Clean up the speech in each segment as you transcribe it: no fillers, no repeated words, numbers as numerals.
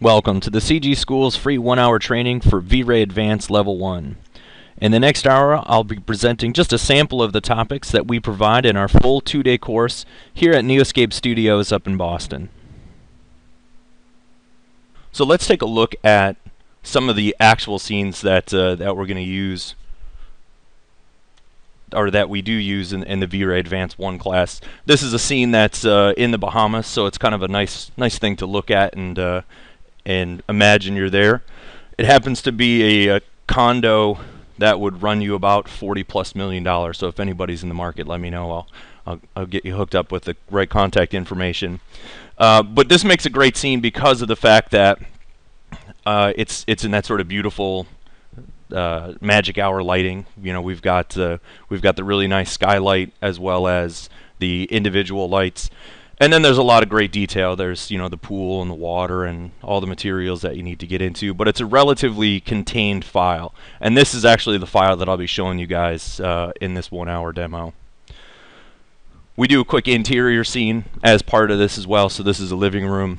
Welcome to the CGschol's free 1-hour training for VRay Advanced Level 1. In the next hour, I'll be presenting just a sample of the topics that we provide in our full 2-day course here at Neoscape Studios up in Boston. So let's take a look at some of the actual scenes that we're going to use, or that we do use in the VRay Advanced 1 class. This is a scene that's in the Bahamas, so it's kind of a nice thing to look at and imagine you're there. It happens to be a condo that would run you about $40+ million. So if anybody's in the market, let me know. I'll get you hooked up with the right contact information. But this makes a great scene because of the fact that it's in that sort of beautiful magic hour lighting. You know, we've got the really nice skylight as well as the individual lights. And then there's a lot of great detail. There's, you know, the pool and the water and all the materials that you need to get into. But it's a relatively contained file. And this is actually the file that I'll be showing you guys in this 1-hour demo. We do a quick interior scene as part of this as well. So this is a living room.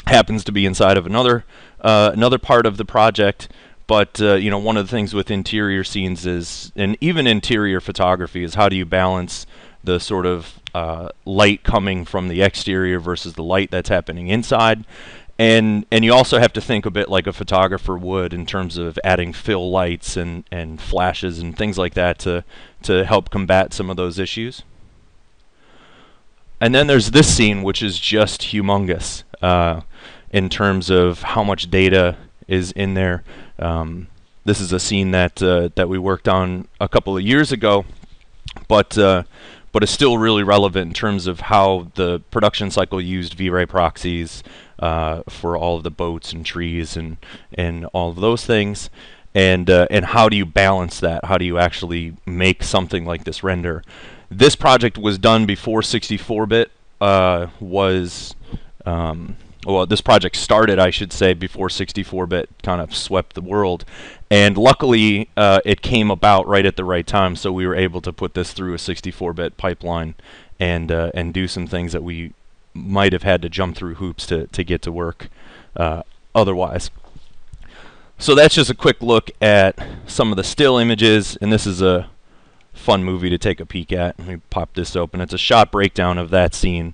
Happens to be inside of another part of the project. But you know, one of the things with interior scenes is, and even interior photography, is how do you balance the sort of light coming from the exterior versus the light that's happening inside. And you also have to think a bit like a photographer would in terms of adding fill lights and flashes and things like that to help combat some of those issues. And then there's this scene, which is just humongous in terms of how much data is in there. This is a scene that we worked on a couple of years ago, but it's still really relevant in terms of how the production cycle used VRay proxies for all of the boats and trees and all of those things, and how do you balance that? How do you actually make something like this render? This project was done before 64-bit well, this project started, I should say, before 64-bit kind of swept the world. And luckily, it came about right at the right time, so we were able to put this through a 64-bit pipeline and do some things that we might have had to jump through hoops to get to work otherwise. So that's just a quick look at some of the still images, and this is a fun movie to take a peek at. Let me pop this open. It's a shot breakdown of that scene.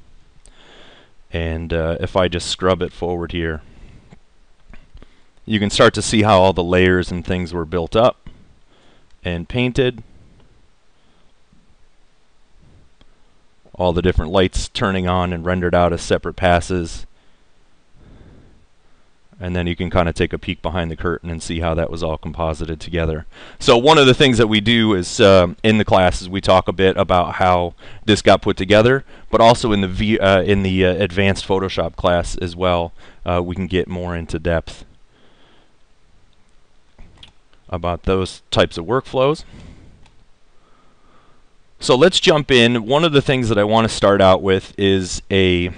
And if I just scrub it forward here, you can start to see how all the layers and things were built up and painted. All the different lights turning on and rendered out as separate passes. And then you can kind of take a peek behind the curtain and see how that was all composited together. So one of the things that we do is in the classes we talk a bit about how this got put together, but also in the advanced Photoshop class as well, we can get more into depth about those types of workflows. So let's jump in. One of the things that I want to start out with is a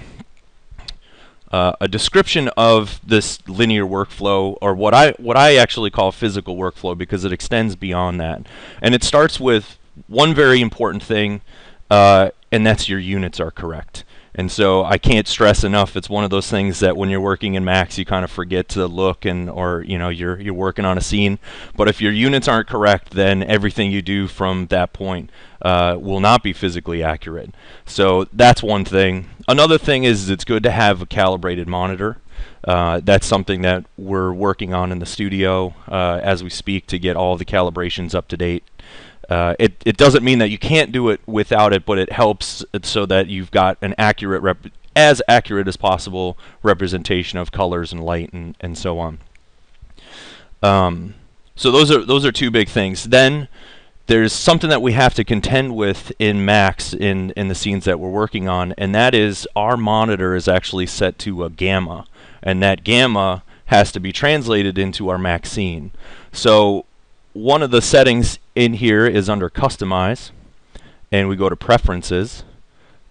description of this linear workflow, or what I actually call physical workflow, because it extends beyond that. And it starts with one very important thing, and that's your units are correct. And so I can't stress enough, it's one of those things that when you're working in Max you kind of forget to look, or you know, you're working on a scene. But if your units aren't correct, then everything you do from that point will not be physically accurate. So that's one thing. Another thing is it's good to have a calibrated monitor. That's something that we're working on in the studio as we speak to get all the calibrations up to date. It doesn't mean that you can't do it without it, but it helps so that you've got an accurate, as accurate as possible representation of colors and light and so on. So those are two big things. Then there's something that we have to contend with in Max in the scenes that we're working on, and that is our monitor is actually set to a gamma, and that gamma has to be translated into our Max scene. So one of the settings in here is under Customize, and we go to Preferences,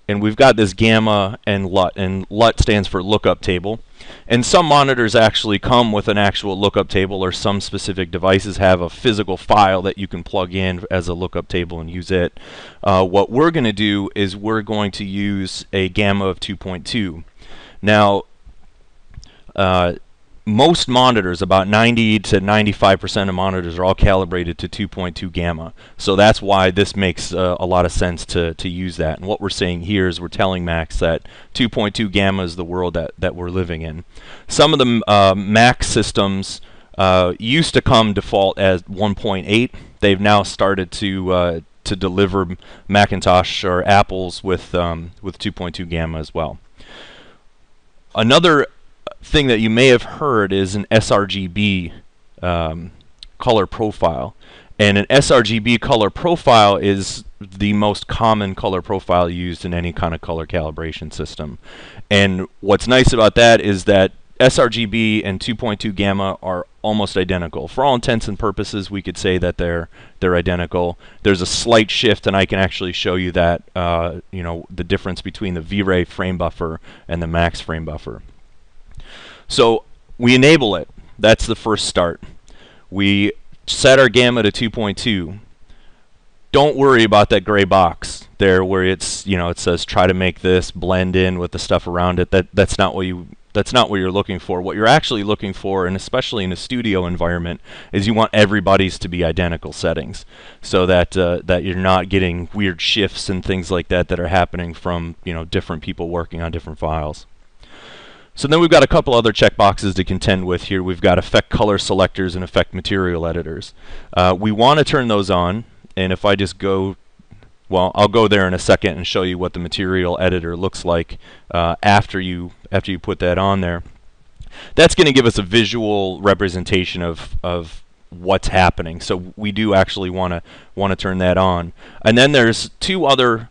and we've got this gamma and LUT stands for lookup table. And some monitors actually come with an actual lookup table, or some specific devices have a physical file that you can plug in as a lookup table and use it. What we're going to do is we're going to use a gamma of 2.2. Now, most monitors, about 90 to 95% of monitors, are all calibrated to 2.2 gamma. So that's why this makes a lot of sense to use that. And what we're saying here is we're telling Max that 2.2 gamma is the world that we're living in. Some of the Mac systems used to come default as 1.8. They've now started to deliver Macintosh or Apples with 2.2 gamma as well. Another thing that you may have heard is an sRGB color profile. And an sRGB color profile is the most common color profile used in any kind of color calibration system. And what's nice about that is that sRGB and 2.2 gamma are almost identical. For all intents and purposes, we could say that they're identical. There's a slight shift, and I can actually show you that the difference between the VRay frame buffer and the Max frame buffer. So we enable it. That's the first start. We set our gamma to 2.2. Don't worry about that gray box there where it's it says try to make this blend in with the stuff around it. That's not what you're looking for. What you're actually looking for, and especially in a studio environment, is you want everybody's to be identical settings, so that that you're not getting weird shifts and things like that that are happening from different people working on different files. So then we've got a couple other checkboxes to contend with here. We've got effect color selectors and effect material editors. We want to turn those on, and if I just go, well, I'll go there in a second and show you what the material editor looks like after you put that on there. That's going to give us a visual representation of what's happening. So we do actually want to turn that on. And then there's two other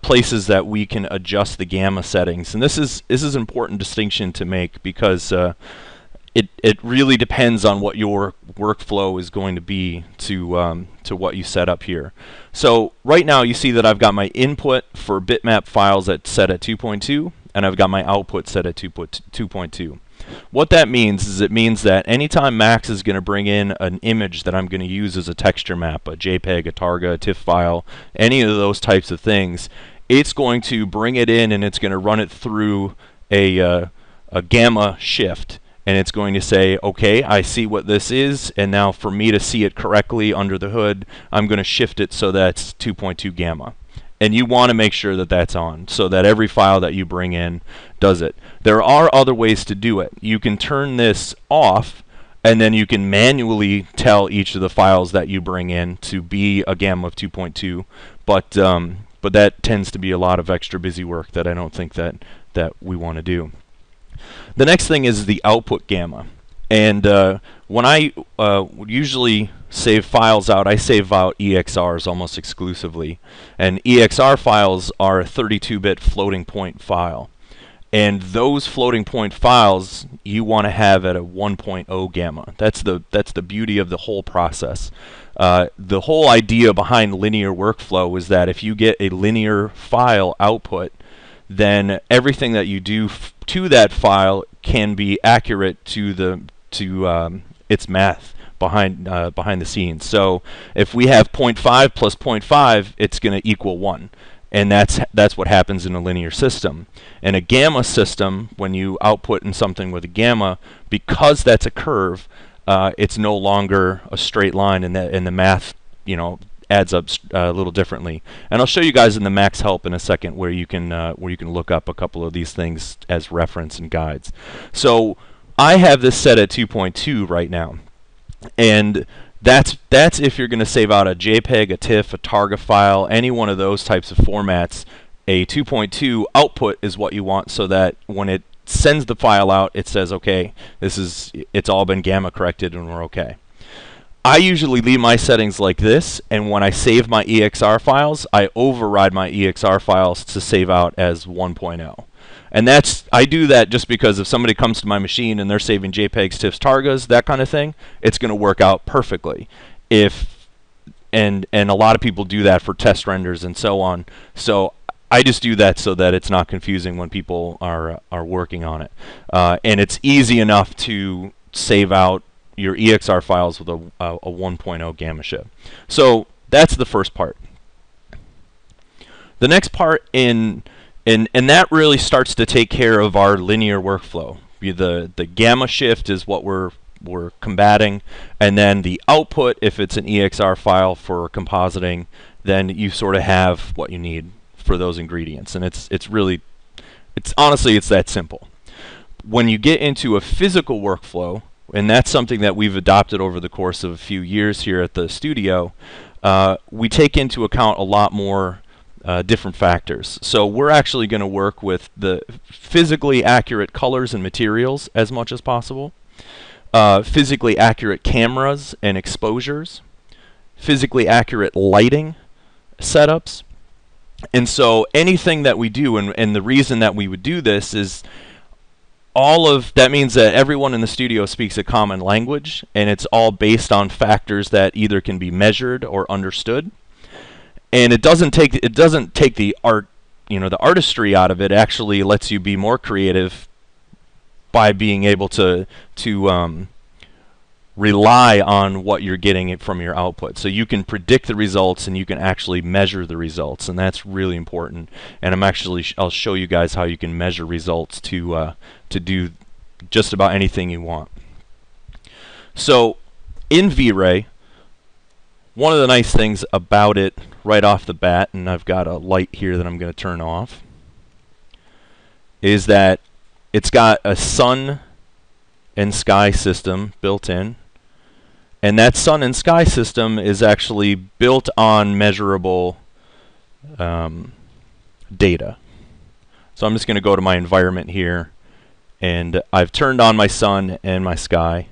places that we can adjust the gamma settings, and this is an important distinction to make because it really depends on what your workflow is going to be to what you set up here. So right now you see that I've got my input for bitmap files set at 2.2, and I've got my output set at 2.2. What that means is it means that anytime Max is going to bring in an image that I'm going to use as a texture map, a JPEG, a Targa, a TIFF file, any of those types of things, it's going to bring it in and it's going to run it through a gamma shift. And it's going to say, okay, I see what this is, and now for me to see it correctly under the hood, I'm going to shift it so that's 2.2 gamma. And you want to make sure that that's on, so that every file that you bring in does it. There are other ways to do it. You can turn this off, and then you can manually tell each of the files that you bring in to be a gamma of 2.2, but that tends to be a lot of extra busy work that I don't think that we want to do. The next thing is the output gamma. And when I usually save files out, I save out EXRs almost exclusively. And EXR files are a 32-bit floating point file. And those floating point files you want to have at a 1.0 gamma. That's the beauty of the whole process. The whole idea behind linear workflow is that if you get a linear file output, then everything that you do to that file can be accurate to its math behind the scenes. So if we have 0.5 plus 0.5, it's going to equal 1, and that's what happens in a linear system. In a gamma system, when you output in something with a gamma, because that's a curve, it's no longer a straight line, and the math adds up a little differently. And I'll show you guys in the Max help in a second where you can look up a couple of these things as reference and guides. So I have this set at 2.2 right now, and that's if you're going to save out a JPEG, a TIFF, a Targa file, any one of those types of formats. A 2.2 output is what you want, so that when it sends the file out, it says, okay, it's all been gamma corrected and we're okay. I usually leave my settings like this, and when I save my EXR files, I override my EXR files to save out as 1.0. And I do that just because if somebody comes to my machine and they're saving JPEGs, TIFFs, Targas, that kind of thing, it's going to work out perfectly. And a lot of people do that for test renders and so on. So I just do that so that it's not confusing when people are working on it. And it's easy enough to save out your EXR files with a 1.0 gamma shift. So that's the first part. The next part and that really starts to take care of our linear workflow. the gamma shift is what we're combating, and then the output, if it's an EXR file for compositing, then you sort of have what you need for those ingredients. And it's honestly that simple. When you get into a physical workflow, and that's something that we've adopted over the course of a few years here at the studio, we take into account a lot more different factors. So we're actually going to work with the physically accurate colors and materials as much as possible, physically accurate cameras and exposures, physically accurate lighting setups. And so anything that we do, and the reason that we would do this is that means that everyone in the studio speaks a common language, and it's all based on factors that either can be measured or understood. And it doesn't take the art, the artistry out of it. It actually lets you be more creative by being able to rely on what you're getting from your output. So you can predict the results and you can actually measure the results, and that's really important. And I'll show you guys how you can measure results to do just about anything you want. So in VRay, one of the nice things about it right off the bat, and I've got a light here that I'm going to turn off, is that it's got a sun and sky system built in. And that sun and sky system is actually built on measurable data. So I'm just going to go to my environment here, and I've turned on my sun and my sky,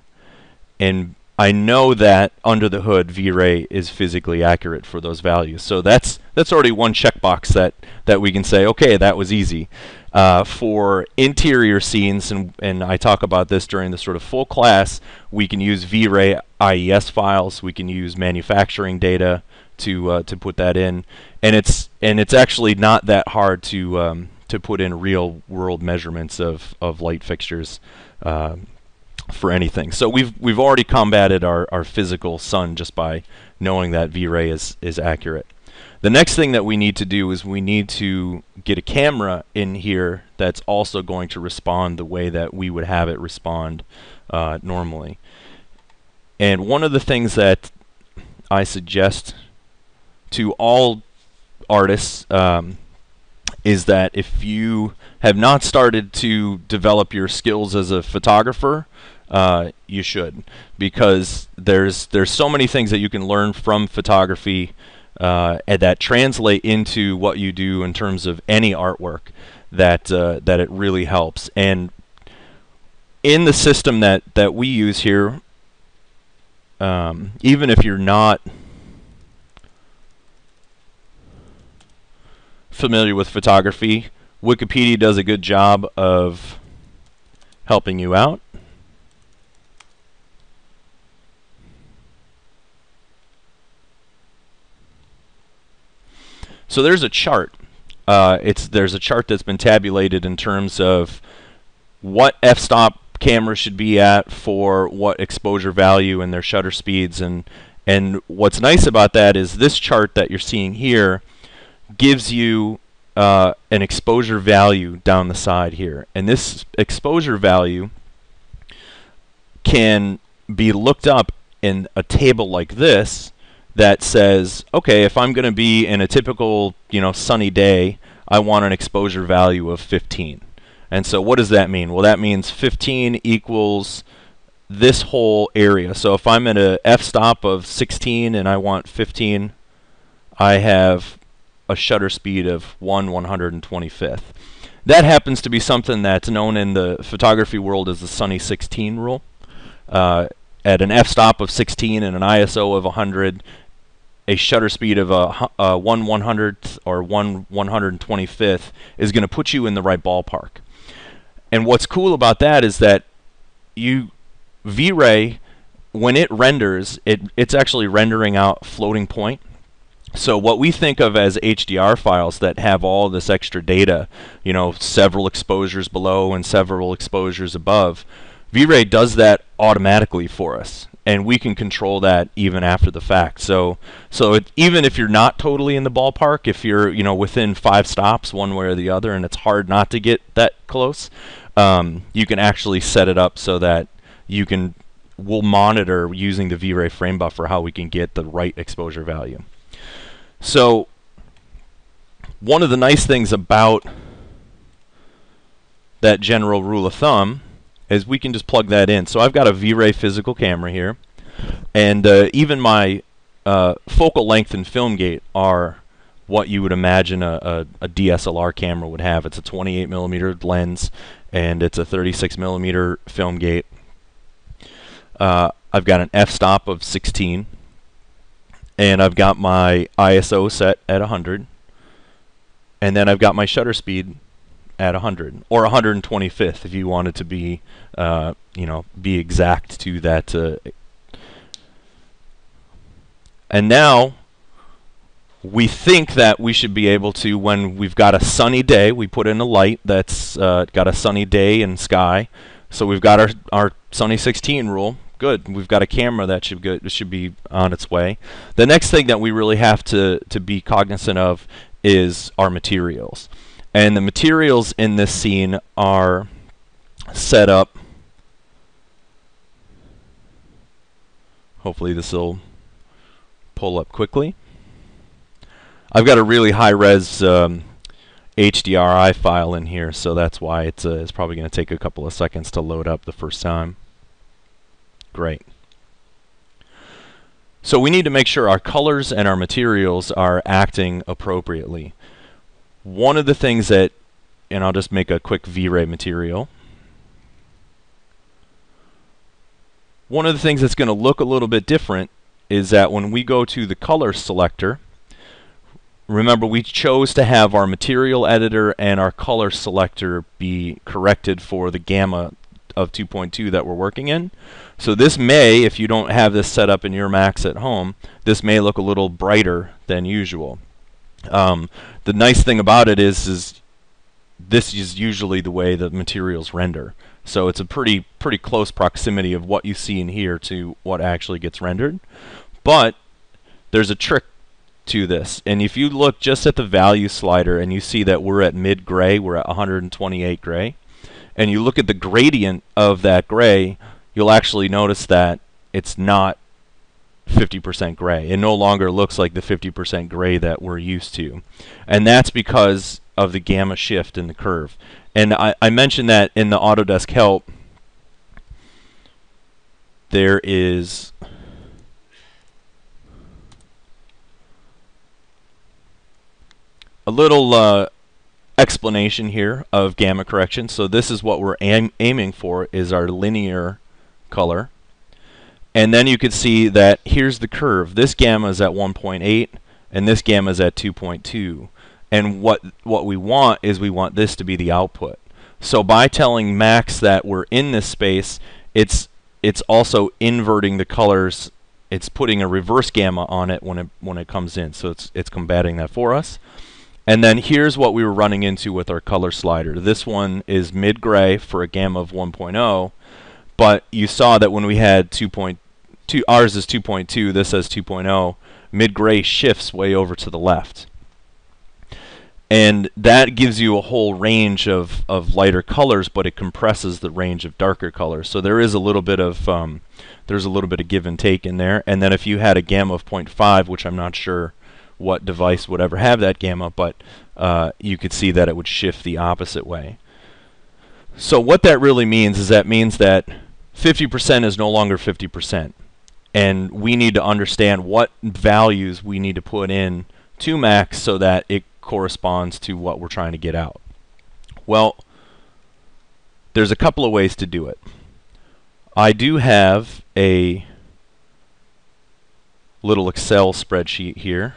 and I know that under the hood VRay is physically accurate for those values. So that's already one checkbox that we can say, okay, that was easy. For interior scenes, and I talk about this during the sort of full class, we can use VRay IES files. We can use manufacturing data to put that in, and it's actually not that hard to put in real world measurements of light fixtures for anything. So we've already combated our physical sun just by knowing that VRay is accurate. The next thing that we need to do is we need to get a camera in here that's also going to respond the way that we would have it respond normally. And one of the things that I suggest to all artists is that if you have not started to develop your skills as a photographer, you should, because there's so many things that you can learn from photography and that translate into what you do in terms of any artwork, that it really helps. And in the system that we use here, even if you're not familiar with photography, Wikipedia does a good job of helping you out. So there's a chart. There's a chart that's been tabulated in terms of what f-stop cameras should be at for what exposure value and their shutter speeds. And what's nice about that is this chart that you're seeing here gives you an exposure value down the side here. And this exposure value can be looked up in a table like this that says, okay, if I'm going to be in a typical, sunny day, I want an exposure value of 15. And so what does that mean? Well, that means 15 equals this whole area. So if I'm at a f-stop of 16 and I want 15, I have a shutter speed of 1/125th. That happens to be something that's known in the photography world as the sunny 16 rule. At an f-stop of 16 and an ISO of 100, a shutter speed of a 1/100th or 1/125th is going to put you in the right ballpark. And what's cool about that is that VRay, when it renders, it's actually rendering out floating point. So what we think of as HDR files that have all this extra data, several exposures below and several exposures above, VRay does that automatically for us, and we can control that even after the fact. So even if you're not totally in the ballpark, if you're within 5 stops one way or the other, and it's hard not to get that close, you can actually set it up so that we'll monitor using the VRay frame buffer how we can get the right exposure value. So one of the nice things about that general rule of thumb is we can just plug that in. So I've got a VRay physical camera here, and even my focal length and film gate are what you would imagine a DSLR camera would have. It's a 28mm lens, and it's a 36mm film gate. I've got an f-stop of 16, and I've got my ISO set at 100, and then I've got my shutter speed at 100, or 125th if you wanted to be, be exact to that. And now we think that we should be able to, when we've got a sunny day, we put in a light that's got a sunny day and sky. So we've got our sunny 16 rule. Good. We've got a camera that should be on its way. The next thing that we really have to be cognizant of is our materials. And the materials in this scene are set up. Hopefully this will pull up quickly. I've got a really high-res HDRI file in here, so that's why it's probably going to take a couple of seconds to load up the first time. Great. So we need to make sure our colors and our materials are acting appropriately. One of the things that, and I'll just make a quick VRay material. One of the things that's going to look a little bit different is that when we go to the color selector, remember we chose to have our material editor and our color selector be corrected for the gamma of 2.2 that we're working in. So this may, if you don't have this set up in your Macs at home, this may look a little brighter than usual. The nice thing about it is this is usually the way the materials render. So it's a pretty close proximity of what you see in here to what actually gets rendered. But there's a trick to this. And if you look just at the value slider and you see that we're at mid-gray, we're at 128 gray, and you look at the gradient of that gray, you'll actually notice that it's not 50% gray. It no longer looks like the 50% gray that we're used to. And that's because of the gamma shift in the curve. And I mentioned that in the Autodesk help, there is a little explanation here of gamma correction. So this is what we're aiming for, is our linear color. And then you can see that here's the curve. This gamma is at 1.8 and this gamma is at 2.2. And what we want is we want this to be the output. So by telling Max that we're in this space, it's also inverting the colors. It's putting a reverse gamma on it when it comes in. So it's combating that for us. And then here's what we were running into with our color slider. This one is mid-gray for a gamma of 1.0, but you saw that when we had 2.2, ours is 2.2, this says 2.0, mid-gray shifts way over to the left. And that gives you a whole range of lighter colors, but it compresses the range of darker colors. So there is a little bit of give and take in there. And then if you had a gamma of 0.5, which I'm not sure what device would ever have that gamma, but you could see that it would shift the opposite way. So what that really means is that 50% is no longer 50%. And we need to understand what values we need to put in to Max so that it corresponds to what we're trying to get out. Well, there's a couple of ways to do it. I do have a little Excel spreadsheet here,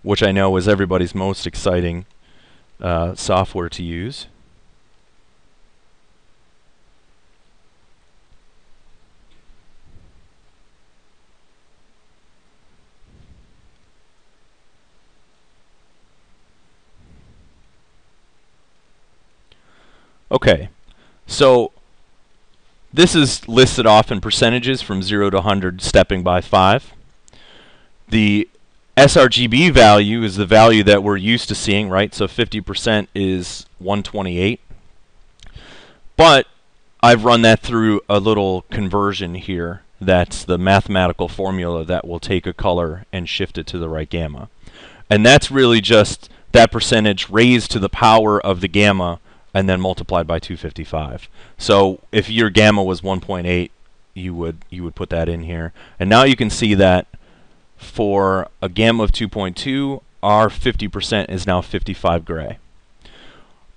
which I know is everybody's most exciting software to use. Okay, so this is listed off in percentages from 0 to 100, stepping by 5. The sRGB value is the value that we're used to seeing, right? So 50% is 128. But I've run that through a little conversion here. That's the mathematical formula that will take a color and shift it to the right gamma. And that's really just that percentage raised to the power of the gamma and then multiplied by 255. So if your gamma was 1.8, you would put that in here. And now you can see that for a gamma of 2.2, our 50% is now 55 gray.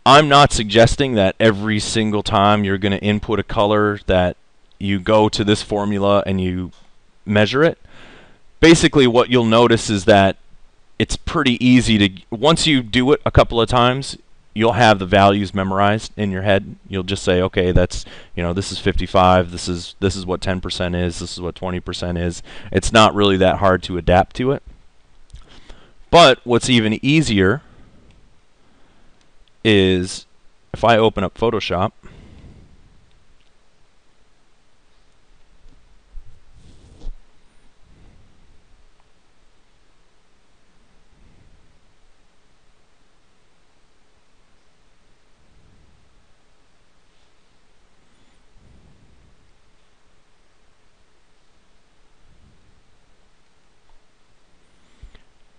I'm not suggesting that every single time you're going to input a color that you go to this formula and you measure it. Basically what you'll notice is that it's pretty easy to, once you do it a couple of times, you'll have the values memorized in your head. You'll just say, okay, that's, this is 55, this is what 10% is, this is what 20% is. It's not really that hard to adapt to it. But what's even easier is if I open up Photoshop,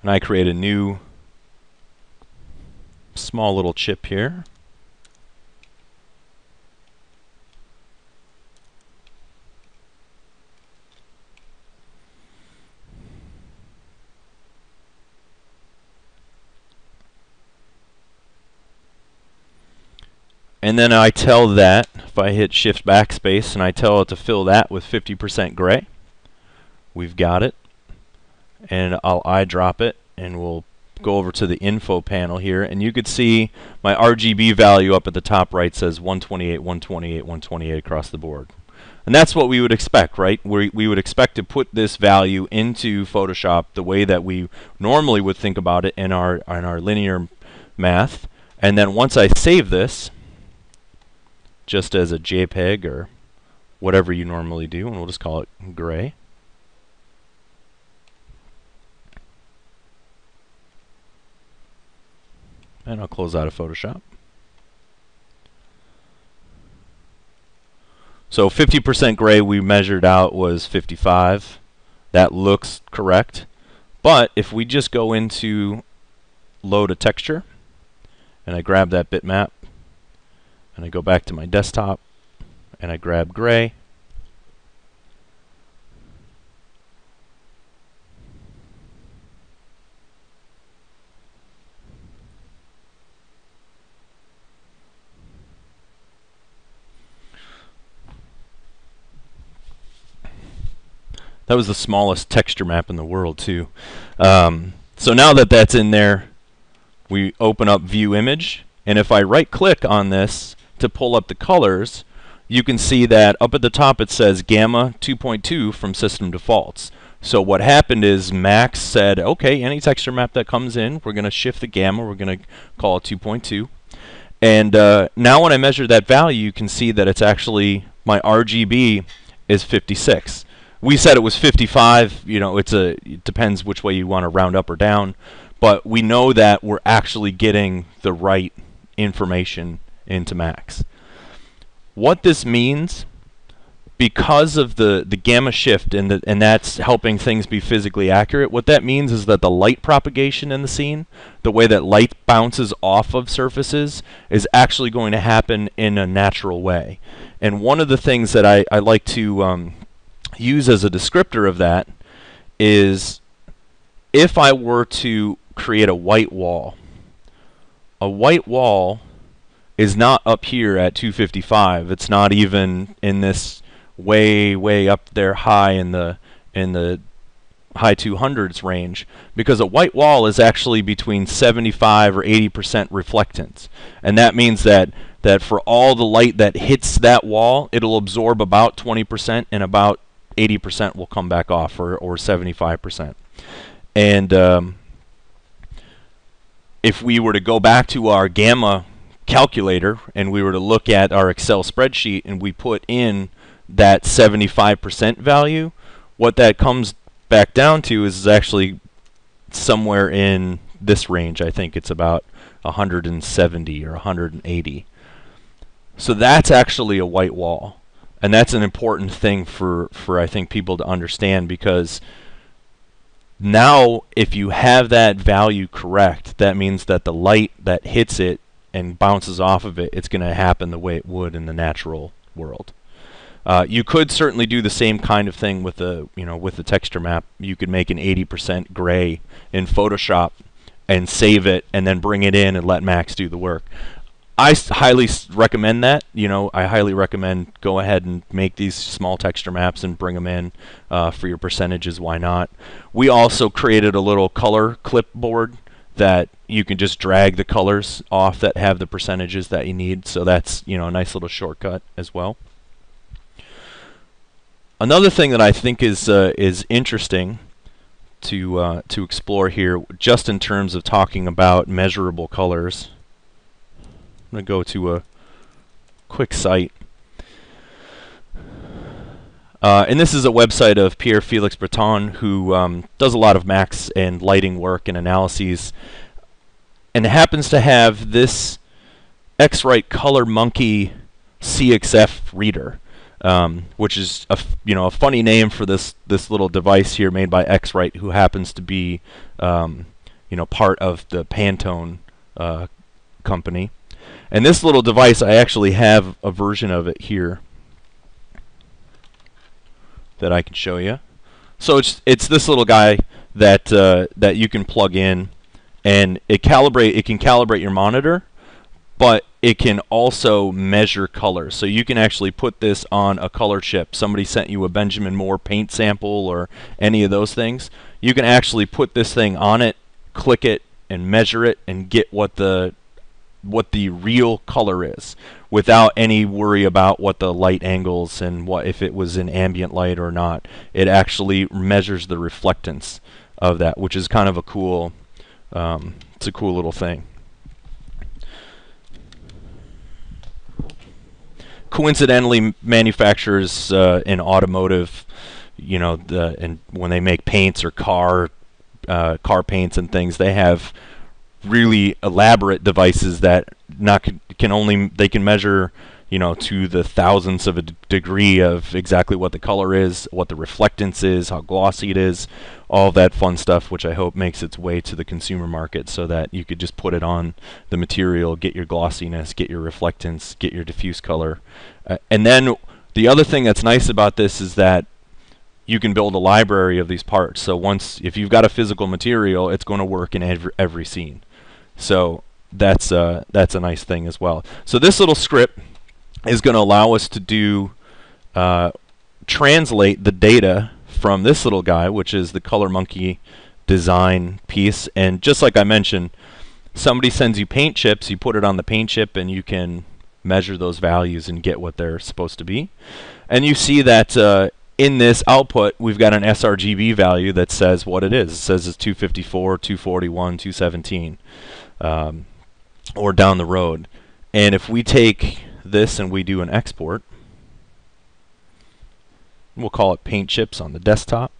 and I create a new small little chip here. And then I tell that, if I hit Shift Backspace and I tell it to fill that with 50% gray, we've got it. And I'll eyedrop it, and we'll go over to the info panel here, and you could see my RGB value up at the top right says 128, 128, 128 across the board. And that's what we would expect, right? We would expect to put this value into Photoshop the way that we normally would think about it in our linear math. And then once I save this, just as a JPEG or whatever you normally do, and we'll just call it gray. And I'll close out of Photoshop. So 50% gray we measured out was 55. That looks correct. But if we just go into load a texture, and I grab that bitmap, and I go back to my desktop, and I grab gray, that was the smallest texture map in the world too. So now that that's in there, we open up View Image, and if I right click on this to pull up the colors, you can see that up at the top it says Gamma 2.2 from System Defaults. So what happened is Max said, okay, any texture map that comes in, we're going to shift the gamma, we're going to call it 2.2. And now when I measure that value, you can see that it's actually, my RGB is 56. We said it was 55, it depends which way you want to round up or down, but we know that we're actually getting the right information into Max. What this means, because of the gamma shift and that's helping things be physically accurate, what that means is that the light propagation in the scene, the way that light bounces off of surfaces, is actually going to happen in a natural way. And one of the things that I like to use as a descriptor of that is if I were to create a white wall is not up here at 255. It's not even in this way up there high in the high 200s range, because a white wall is actually between 75 or 80% reflectance, and that means that for all the light that hits that wall, it'll absorb about 20% and about 80% will come back off, or 75%. And if we were to go back to our gamma calculator and we were to look at our Excel spreadsheet and we put in that 75% value, what that comes back down to is actually somewhere in this range. I think it's about 170 or 180. So that's actually a white wall. And that's an important thing for I think people to understand, because now if you have that value correct, that means that the light that hits it and bounces off of it, it's going to happen the way it would in the natural world. You could certainly do the same kind of thing with the with the texture map. You could make an 80% gray in Photoshop and save it, and then bring it in and let Max do the work. I highly recommend that. I highly recommend go ahead and make these small texture maps and bring them in for your percentages. Why not? We also created a little color clipboard that you can just drag the colors off that have the percentages that you need. So that's a nice little shortcut as well. Another thing that I think is interesting to explore here, just in terms of talking about measurable colors. I'm going to go to a quick site. And this is a website of Pierre Felix Breton, who does a lot of Max and lighting work and analyses, and happens to have this X-Rite Color Monkey CXF reader, which is a funny name for this little device here made by X-Rite, who happens to be part of the Pantone company. And this little device, I actually have a version of it here that I can show you. So it's this little guy that that you can plug in, and it can calibrate your monitor, but it can also measure colors. So you can actually put this on a color chip. Somebody sent you a Benjamin Moore paint sample or any of those things. You can actually put this thing on it, click it, and measure it, and get what the real color is, without any worry about what the light angles and what if it was in ambient light or not. It actually measures the reflectance of that, which is kind of a cool it's a cool little thing. Coincidentally, manufacturers in automotive, and when they make paints or car paints and things, they have really elaborate devices that they can measure to the thousandths of a degree of exactly what the color is, what the reflectance is, how glossy it is, all that fun stuff, which I hope makes its way to the consumer market, so that you could just put it on the material, get your glossiness, get your reflectance, get your diffuse color. And then the other thing that's nice about this is that you can build a library of these parts. So if you've got a physical material, it's going to work in every scene. So that's a nice thing as well. So this little script is going to allow us to do translate the data from this little guy, which is the Color Monkey design piece. And just like I mentioned, somebody sends you paint chips, you put it on the paint chip, and you can measure those values and get what they're supposed to be. And you see that in this output, we've got an sRGB value that says what it is. It says it's 254, 241, 217, or down the road. And if we take this and we do an export, we'll call it paint chips on the desktop.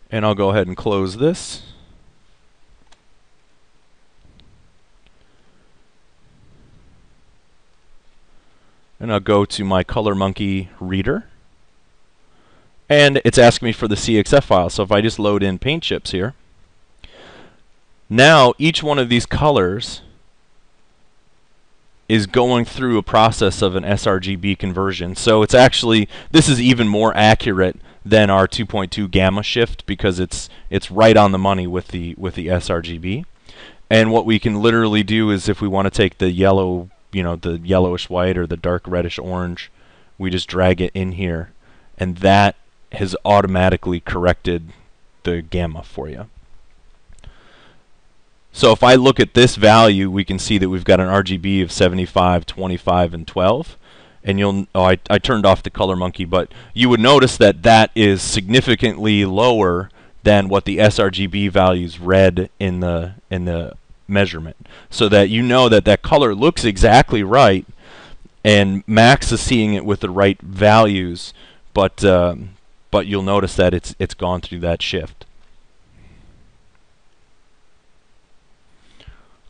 And I'll go ahead and close this. And I'll go to my Color Monkey reader. And it's asking me for the CXF file. So if I just load in paint chips here, now each one of these colors is going through a process of an sRGB conversion. So it's actually, this is even more accurate than our 2.2 gamma shift, because it's right on the money with the sRGB. And what we can literally do is, if we want to take the yellow, the yellowish white or the dark reddish orange, we just drag it in here, and that has automatically corrected the gamma for you. So if I look at this value, we can see that we've got an RGB of 75, 25, and 12. And I turned off the Color Monkey, but you would notice that that is significantly lower than what the sRGB values read in the measurement, so that that color looks exactly right, and Max is seeing it with the right values, but you'll notice that it's gone through that shift.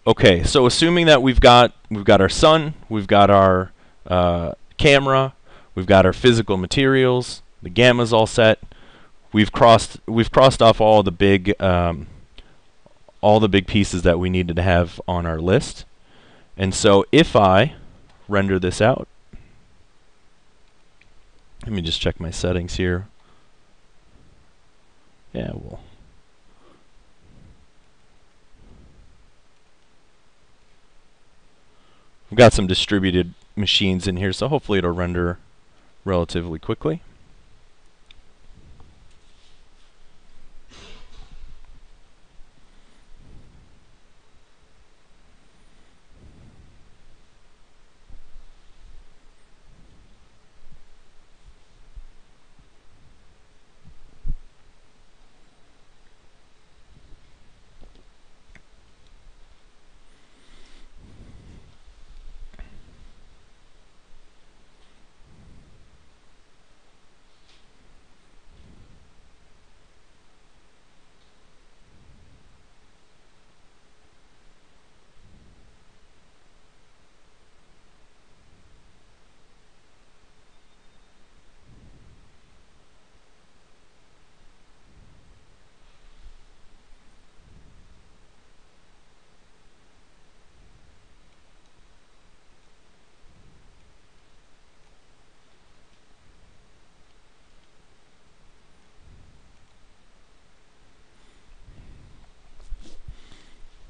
Okay, so assuming that we've got our sun, we've got our camera, we've got our physical materials, the gamma's all set. We've crossed off all the big pieces that we needed to have on our list. And so if I render this out, let me just check my settings here. Yeah, we've got some distributed machines in here, so hopefully it'll render relatively quickly.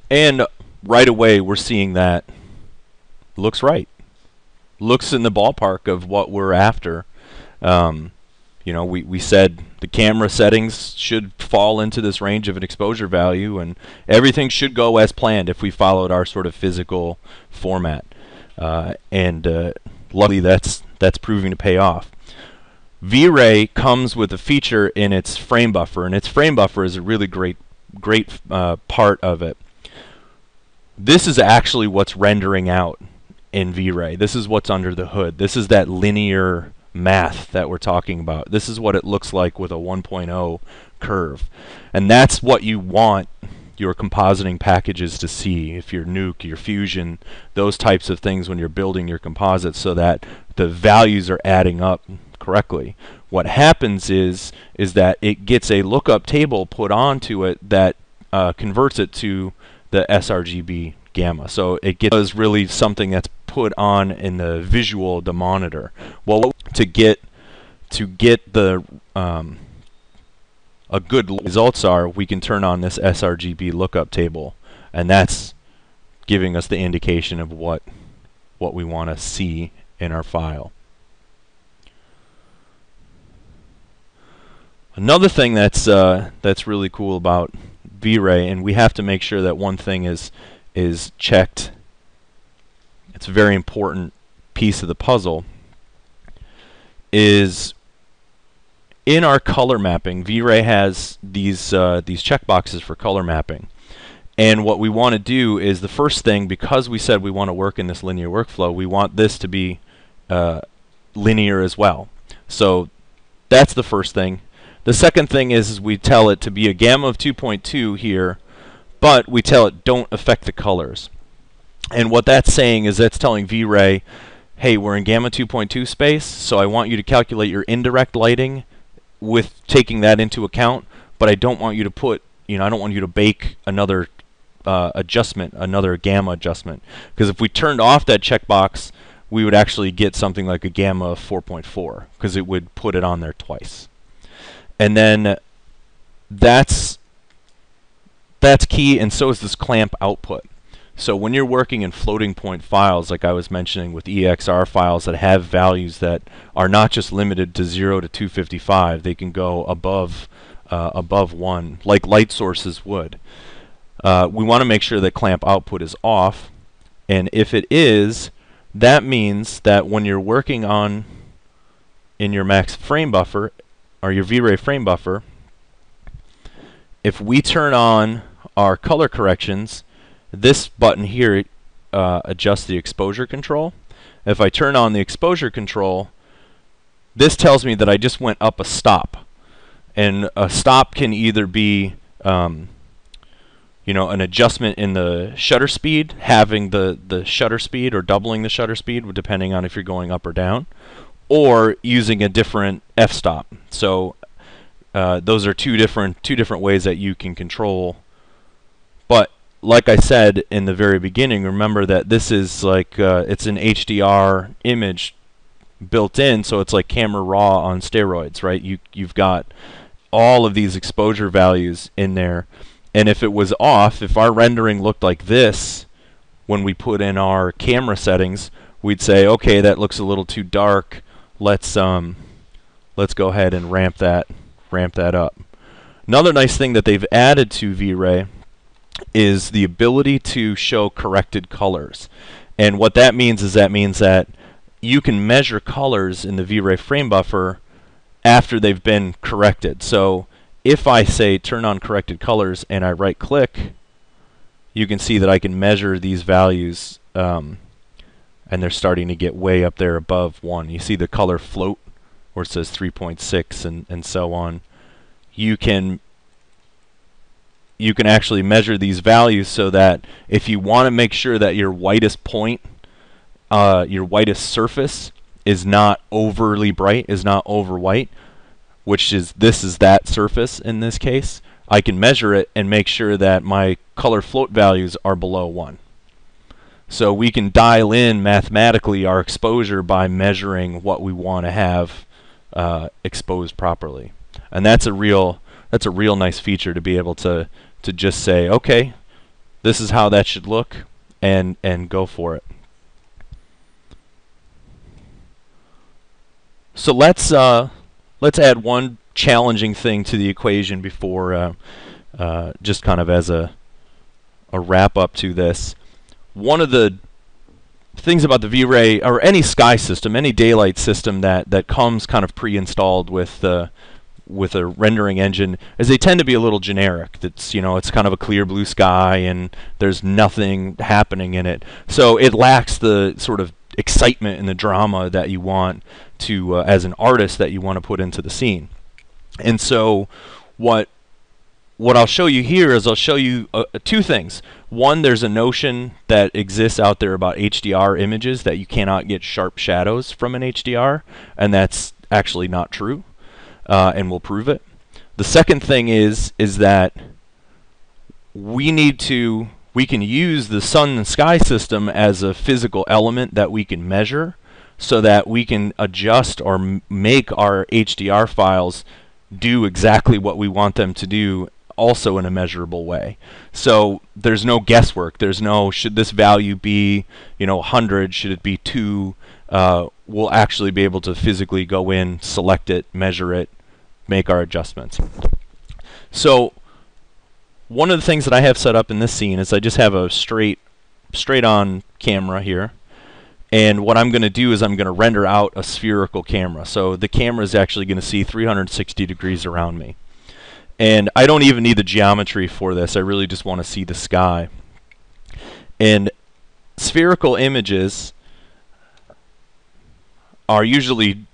And right away we're seeing that looks right. Looks in the ballpark of what we're after. You know, we said the camera settings should fall into this range of an exposure value, and everything should go as planned if we followed our sort of physical format. Luckily that's proving to pay off. VRay comes with a feature in its frame buffer, and its frame buffer is a really great part of it. This is actually what's rendering out in VRay. This is what's under the hood. This is that linear math that we're talking about. This is what it looks like with a 1.0 curve. And that's what you want your compositing packages to see. If your Nuke, your Fusion, those types of things when you're building your composites, so that the values are adding up correctly. What happens is that it gets a lookup table put onto it that converts it to the sRGB gamma. So it gets really something that's put on in the visual of the monitor. Well, to get the a good results are, we can turn on this sRGB lookup table, and that's giving us the indication of what we want to see in our file. Another thing that's really cool about VRay, and we have to make sure that one thing is checked. It's a very important piece of the puzzle. Is in our color mapping, VRay has these checkboxes for color mapping, and what we want to do is, the first thing, because we said we want to work in this linear workflow, we want this to be linear as well. So that's the first thing. The second thing is we tell it to be a gamma of 2.2 here, but we tell it don't affect the colors. And what that's saying is that's telling VRay, hey, we're in gamma 2.2 space, so I want you to calculate your indirect lighting with taking that into account, but I don't want you to put, I don't want you to bake another adjustment, another gamma adjustment. Because if we turned off that checkbox, we would actually get something like a gamma of 4.4, because it would put it on there twice. And then that's key, and so is this clamp output. So when you're working in floating point files, like I was mentioning with EXR files that have values that are not just limited to 0 to 255, they can go above 1, like light sources would. We want to make sure that clamp output is off, and if it is, that means that when you're working on in your max frame buffer, or your VRay frame buffer, if we turn on our color corrections, this button here adjusts the exposure control. If I turn on the exposure control, this tells me that I just went up a stop. And a stop can either be an adjustment in the shutter speed, having the shutter speed or doubling the shutter speed, depending on if you're going up or down, or using a different f-stop. So those are two different ways that you can control. But like I said in the very beginning, remember that this is like it's an HDR image built in, so it's like camera raw on steroids, right? You've got all of these exposure values in there, and if it was off, if our rendering looked like this when we put in our camera settings, we'd say, okay, that looks a little too dark. Let's go ahead and ramp that up. Another nice thing that they've added to VRay is the ability to show corrected colors. And what that means is that you can measure colors in the VRay frame buffer after they've been corrected. So if I say turn on corrected colors and I right click, you can see that I can measure these values, and they're starting to get way up there above 1. You see the color float where it says 3.6 and so on. You can actually measure these values so that if you want to make sure that your whitest point, your whitest surface is not overly bright, is not over white, which is that surface in this case, I can measure it and make sure that my color float values are below 1. So we can dial in mathematically our exposure by measuring what we want to have exposed properly. And that's a real nice feature to be able to just say, okay, this is how that should look, and go for it. So let's add one challenging thing to the equation before just kind of as a wrap up to this. One of the things about the VRay or any sky system, any daylight system that comes kind of pre-installed with a rendering engine is they tend to be a little generic. It's it's kind of a clear blue sky and there's nothing happening in it. So it lacks the sort of excitement and the drama that you want to as an artist that you want to put into the scene. And so what I'll show you here is I'll show you two things. One, there's a notion that exists out there about HDR images that you cannot get sharp shadows from an HDR, and that's actually not true, and we'll prove it. The second thing is that we can use the sun and sky system as a physical element that we can measure so that we can adjust or make our HDR files do exactly what we want them to do, also in a measurable way. So there's no guesswork. There's no, should this value be 100, should it be 2? We'll actually be able to physically go in, select it, measure it, make our adjustments. So one of the things that I have set up in this scene is I just have a straight on camera here. And what I'm going to do is I'm going to render out a spherical camera. So the camera is actually going to see 360 degrees around me. And I don't even need the geometry for this. I really just want to see the sky. And spherical images are usually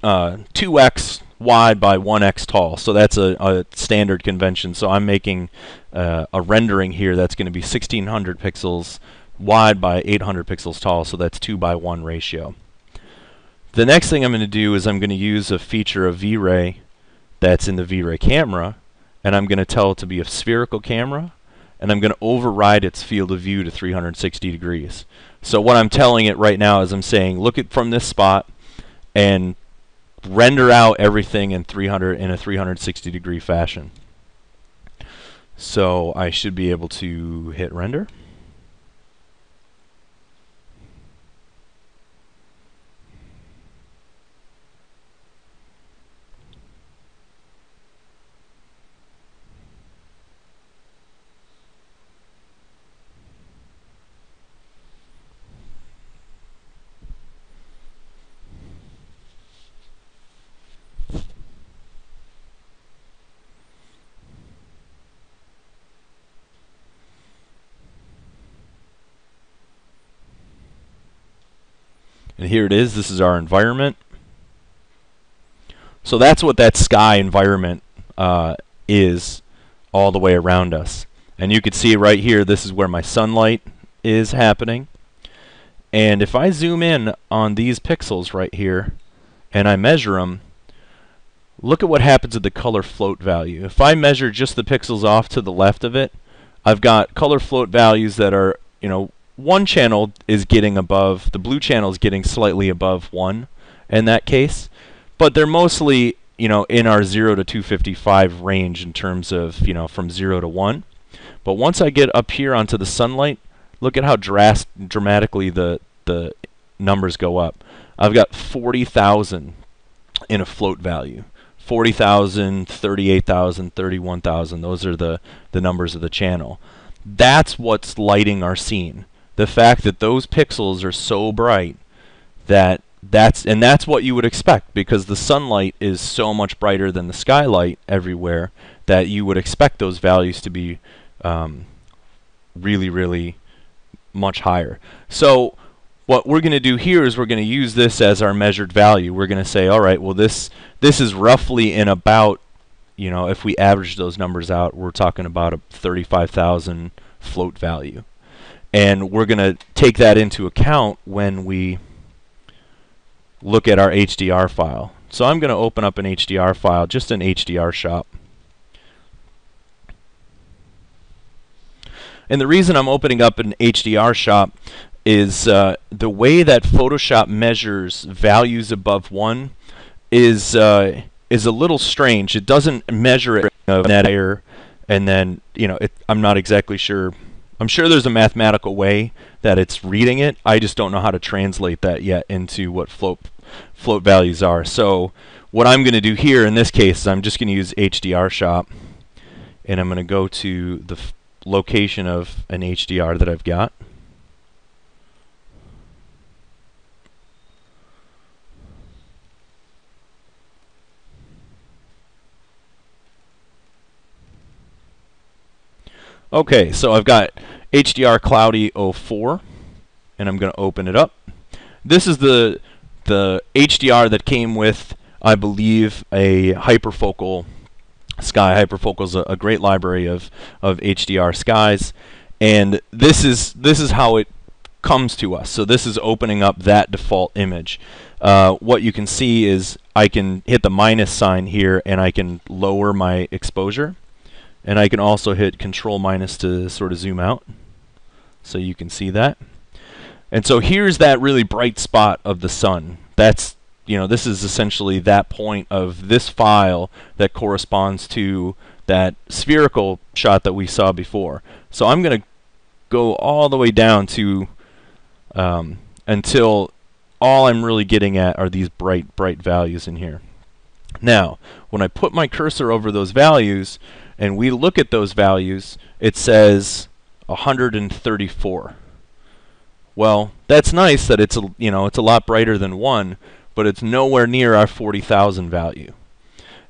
2x wide by 1x tall. So that's a standard convention. So I'm making a rendering here that's going to be 1600 pixels wide by 800 pixels tall, so that's 2:1 ratio. The next thing I'm going to do is I'm going to use a feature of VRay that's in the VRay camera, and I'm going to tell it to be a spherical camera, and I'm going to override its field of view to 360 degrees. So what I'm telling it right now is I'm saying, look at from this spot and render out everything in a 360 degree fashion. So I should be able to hit render. And here it is. This is our environment. So that's what that sky environment is all the way around us. And you can see right here, this is where my sunlight is happening. And if I zoom in on these pixels right here and I measure them, look at what happens at the color float value. If I measure just the pixels off to the left of it, I've got color float values that are, one channel is getting above, the blue channel is getting slightly above 1 in that case, but they're mostly, in our 0 to 255 range in terms of, from 0 to 1. But once I get up here onto the sunlight, look at how dramatically the numbers go up. I've got 40,000 in a float value. 40,000, 38,000, 31,000. Those are the numbers of the channel. That's what's lighting our scene. The fact that those pixels are so bright that's what you would expect, because the sunlight is so much brighter than the skylight everywhere that you would expect those values to be really, really much higher. So what we're going to do here is we're going to use this as our measured value. We're going to say, all right, well, this is roughly in about, if we average those numbers out, we're talking about a 35,000 float value. And we're going to take that into account when we look at our HDR file. So I'm going to open up an HDR file, just an HDR shop. And the reason I'm opening up an HDR shop is the way that Photoshop measures values above 1 is a little strange. It doesn't measure it net error, and then I'm not exactly sure. I'm sure there's a mathematical way that it's reading it. I just don't know how to translate that yet into what float values are. So what I'm going to do here in this case is I'm just going to use HDR shop, and I'm going to go to the location of an HDR that I've got. Okay, so I've got HDR Cloudy 04, and I'm going to open it up. This is the HDR that came with, I believe, a hyperfocal sky. Hyperfocal is a great library of HDR skies, and this is how it comes to us. So this is opening up that default image. What you can see is I can hit the minus sign here, and I can lower my exposure. And I can also hit Control minus to sort of zoom out, so you can see that. And so here's that really bright spot of the sun. That's, this is essentially that point of this file that corresponds to that spherical shot that we saw before. So I'm going to go all the way down to until all I'm really getting at are these bright values in here. Now, when I put my cursor over those values, and we look at those values, it says 134. Well, that's nice that it's a lot brighter than 1, but it's nowhere near our 40,000 value.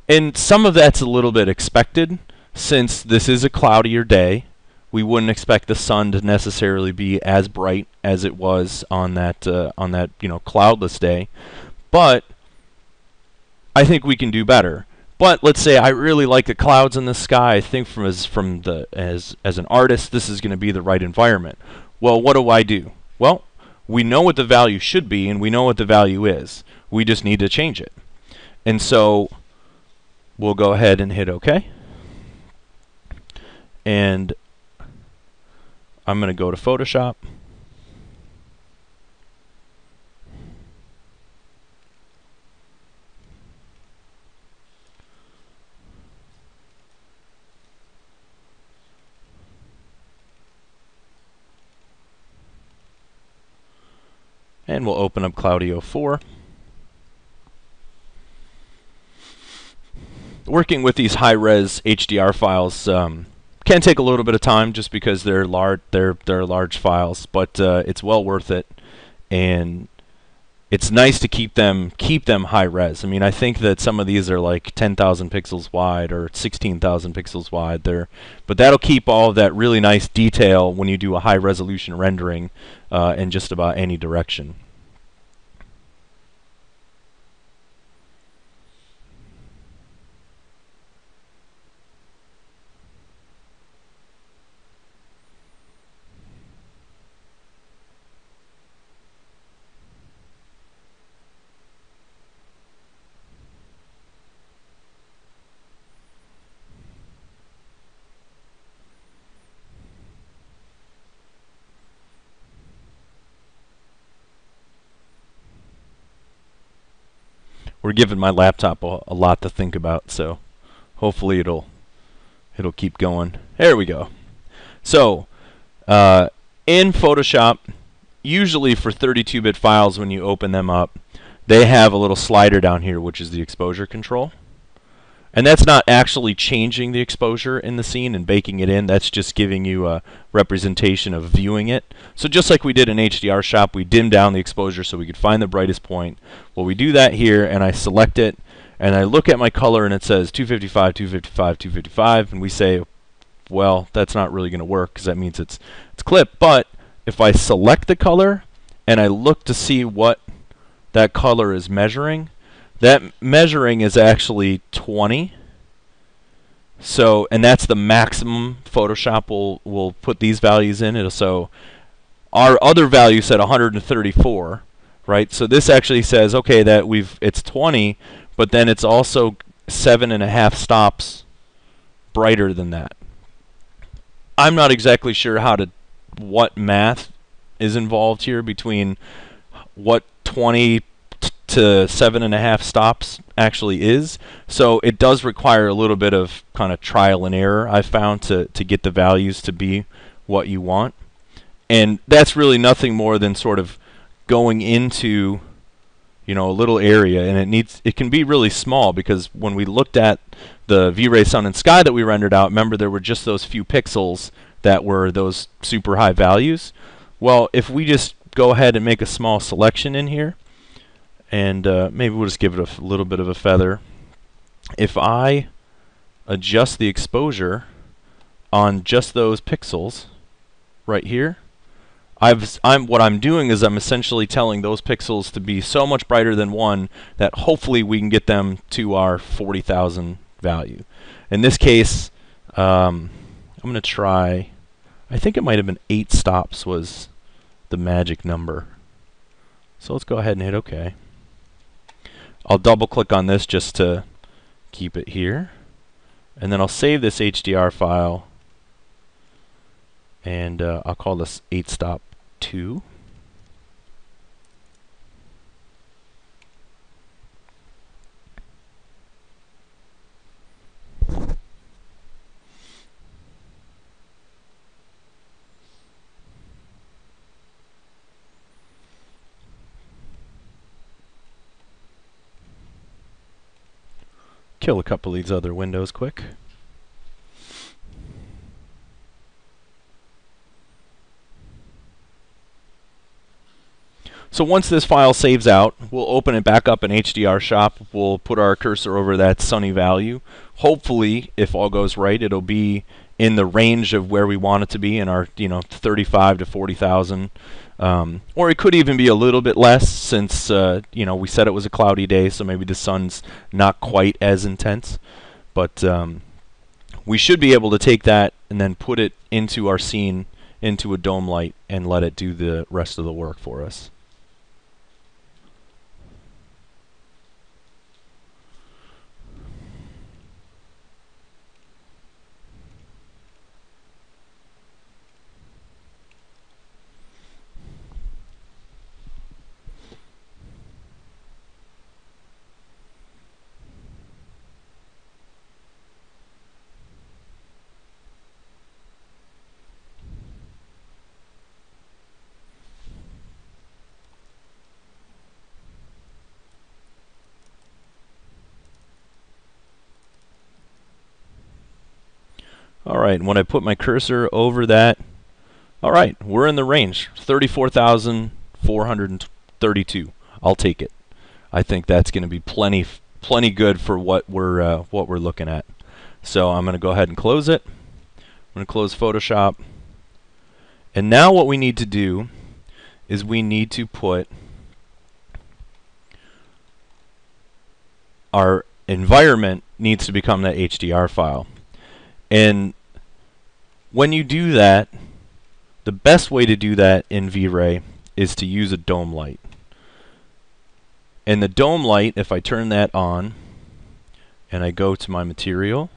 And some of that's a little bit expected, since this is a cloudier day. We wouldn't expect the sun to necessarily be as bright as it was on that cloudless day. But I think we can do better. But let's say I really like the clouds in the sky. I think as an artist, this is going to be the right environment. Well, what do? Well, we know what the value should be, and we know what the value is. We just need to change it. And so we'll go ahead and hit OK. And I'm going to go to Photoshop. And we'll open up Cloudy 04. Working with these high-res HDR files can take a little bit of time, just because they're large files, but it's well worth it, and it's nice to keep them high-res. I mean, I think that some of these are like 10,000 pixels wide or 16,000 pixels wide there, but that'll keep all of that really nice detail when you do a high-resolution rendering in just about any direction. we're giving my laptop a lot to think about, so hopefully it'll keep going. There we go. So in Photoshop, usually for 32-bit files, when you open them up, they have a little slider down here, which is the exposure control. And that's not actually changing the exposure in the scene and baking it in. That's just giving you a representation of viewing it. So just like we did in HDR Shop, we dimmed down the exposure so we could find the brightest point. Well, we do that here, and I select it, and I look at my color, and it says 255, 255, 255, and we say, well, that's not really going to work because that means it's clipped. But if I select the color and I look to see what that color is measuring, that measuring is actually 20. So, and that's the maximum Photoshop will put these values in. So our other value said 134, right? So this actually says, okay, that it's 20, but then it's also 7.5 stops brighter than that. I'm not exactly sure what math is involved here between what 20 to 7.5 stops actually is. So it does require a little bit of kind of trial and error, I've found, to get the values to be what you want. And that's really nothing more than sort of going into, you know, a little area, and it can be really small, because when we looked at the VRay Sun and Sky that we rendered out, remember there were just those few pixels that were those super high values. Well, if we just go ahead and make a small selection in here, and maybe we'll just give it a little bit of a feather. If I adjust the exposure on just those pixels right here, what I'm doing is I'm essentially telling those pixels to be so much brighter than 1 that hopefully we can get them to our 40,000 value. In this case, I'm going to try, I think it might have been 8 stops was the magic number. So let's go ahead and hit OK. I'll double click on this just to keep it here, and then I'll save this HDR file, and I'll call this 8-stop 2. Kill a couple of these other windows quick. So once this file saves out, we'll open it back up in HDR Shop. We'll put our cursor over that sunny value. Hopefully, if all goes right, it'll be in the range of where we want it to be in our 35 to 40,000. Or it could even be a little bit less, since we said it was a cloudy day, so maybe the sun's not quite as intense. But we should be able to take that and then put it into our scene, into a dome light, and let it do the rest of the work for us. Alright, when I put my cursor over that, alright, we're in the range, 34,432. I'll take it. I think that's going to be plenty good for what we're looking at. So I'm going to go ahead and close it. I'm going to close Photoshop. And now what we need to do is we need to put our environment needs to become that HDR file. And when you do that, the best way to do that in VRay is to use a dome light. And the dome light, if I turn that on and I go to my material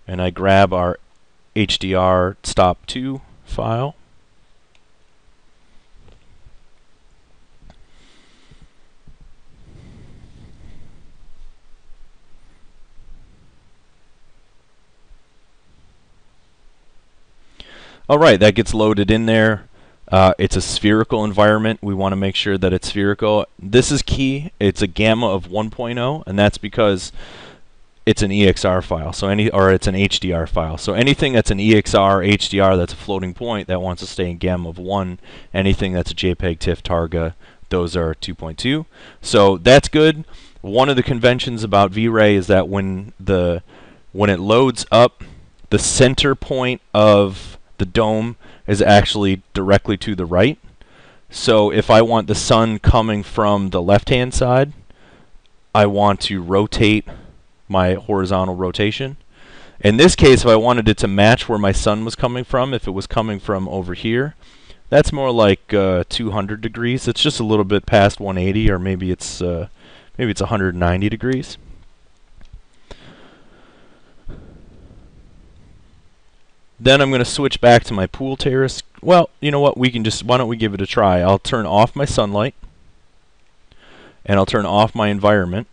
and I grab our HDR stop 2 file, Alright, that gets loaded in there. It's a spherical environment. We want to make sure that it's spherical. This is key. It's a gamma of 1.0, and that's because it's an EXR file, or it's an HDR file. So anything that's an EXR, HDR, that's a floating point, that wants to stay in gamma of 1. Anything that's a JPEG, TIFF, Targa, those are 2.2. So that's good. One of the conventions about VRay is that when it loads up, the center point of the dome is actually directly to the right. So if I want the sun coming from the left-hand side, I want to rotate my horizontal rotation. In this case, if I wanted it to match where my sun was coming from, if it was coming from over here, that's more like 200 degrees. It's just a little bit past 180, or maybe it's 190 degrees. Then I'm going to switch back to my pool terrace. Well, you know what? Why don't we give it a try? I'll turn off my sunlight, and I'll turn off my environment.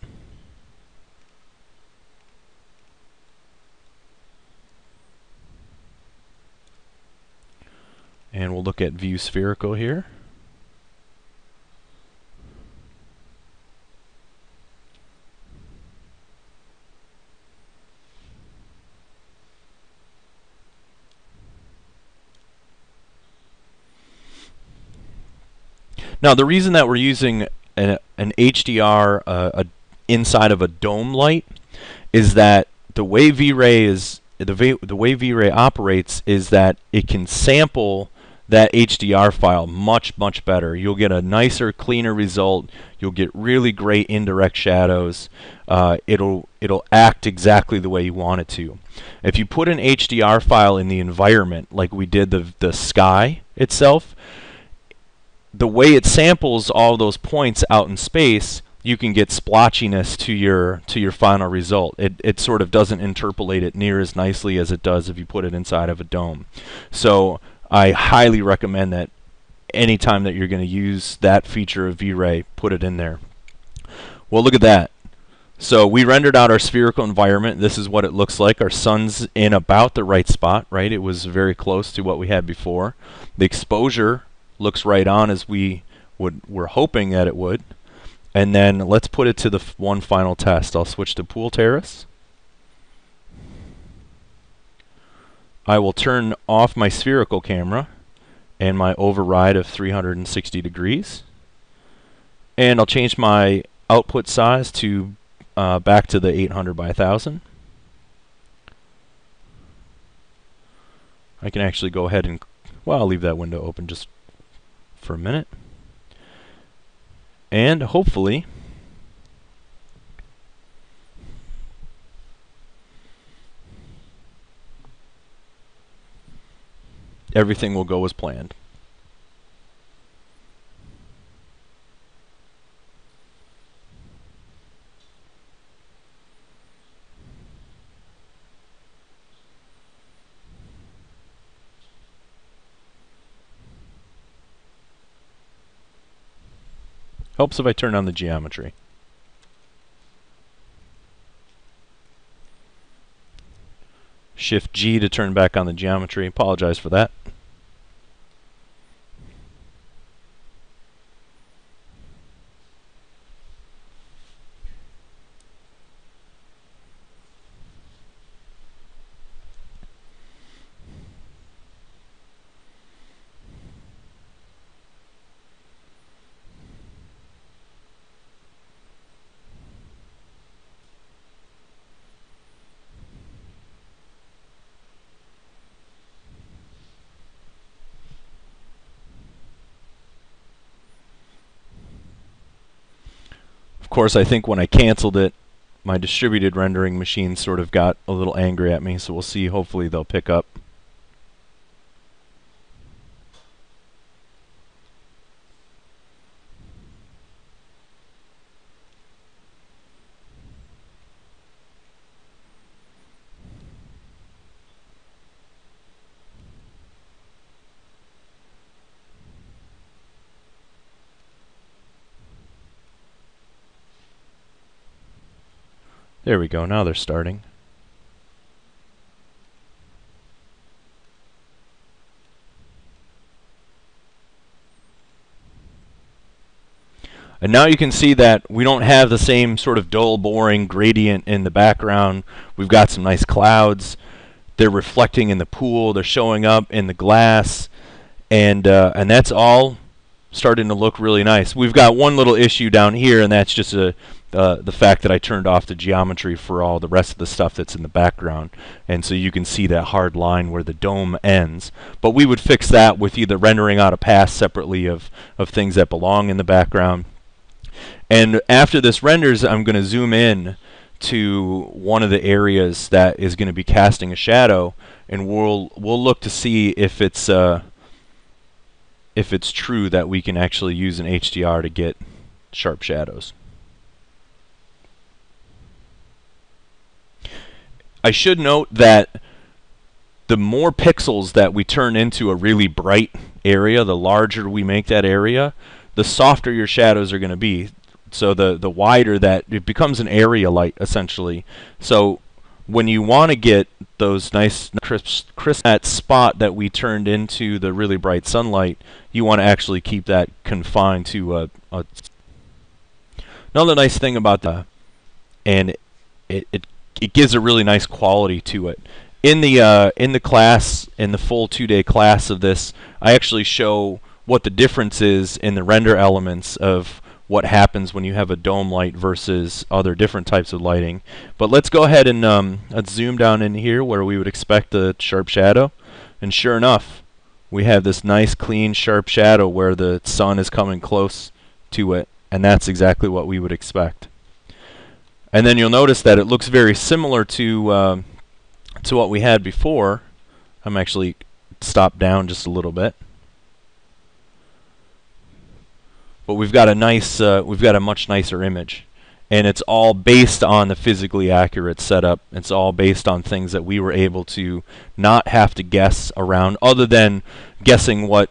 And we'll look at view spherical here. Now, the reason that we're using an HDR inside of a dome light is that the way VRay operates is that it can sample that HDR file much better. You'll get a nicer, cleaner result. You'll get really great indirect shadows. It'll act exactly the way you want it to. If you put an HDR file in the environment, like we did the sky itself, the way it samples all those points out in space, you can get splotchiness to your final result. It sort of doesn't interpolate it near as nicely as it does if you put it inside of a dome. So I highly recommend that anytime that you're going to use that feature of VRay, put it in there. Well, look at that. So we rendered out our spherical environment. This is what it looks like. Our sun's in about the right spot, right? It was very close to what we had before. The exposure looks right on as we're hoping that it would. And then let's put it to the one final test. I'll switch to pool terrace. I will turn off my spherical camera and my override of 360 degrees. And I'll change my output size to back to the 800 by 1000. I can actually go ahead and, well, I'll leave that window open just for a minute. And hopefully everything will go as planned. Helps if I turn on the geometry. Shift G to turn back on the geometry. Apologize for that. Of course, I think when I canceled it, my distributed rendering machine sort of got a little angry at me, so we'll see. Hopefully they'll pick up. There we go, now they're starting. And now you can see that we don't have the same sort of dull, boring gradient in the background. We've got some nice clouds. They're reflecting in the pool. They're showing up in the glass. And that's all starting to look really nice. We've got one little issue down here, and that's just the fact that I turned off the geometry for all the rest of the stuff that's in the background. And so you can see that hard line where the dome ends. But we would fix that with either rendering out a path separately of things that belong in the background. And after this renders, I'm going to zoom in to one of the areas that is going to be casting a shadow, and we'll look to see if it's true that we can actually use an HDR to get sharp shadows. I should note that the more pixels that we turn into a really bright area, the larger we make that area, the softer your shadows are going to be. So the wider that, it becomes an area light essentially. So when you want to get those nice crisp that spot that we turned into the really bright sunlight, you want to actually keep that confined to another nice thing about and it gives a really nice quality to it. In the class, in the full 2-day class of this, I actually show what the difference is in the render elements of what happens when you have a dome light versus other different types of lighting. But let's go ahead and let's zoom down in here where we would expect a sharp shadow. And sure enough, we have this nice clean sharp shadow where the sun is coming close to it, and that's exactly what we would expect. And then you'll notice that it looks very similar to what we had before. I'm actually stopped down just a little bit. But we've got a nice, we've got a much nicer image, and it's all based on the physically accurate setup. It's all based on things that we were able to not have to guess around, other than guessing what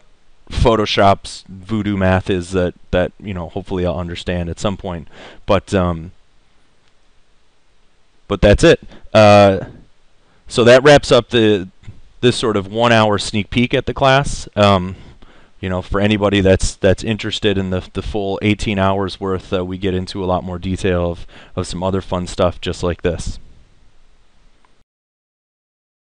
Photoshop's voodoo math is that you know, hopefully I'll understand at some point. But that's it. So that wraps up this sort of 1-hour sneak peek at the class. You know, for anybody that's interested in the full 18 hours worth, we get into a lot more detail of some other fun stuff just like this.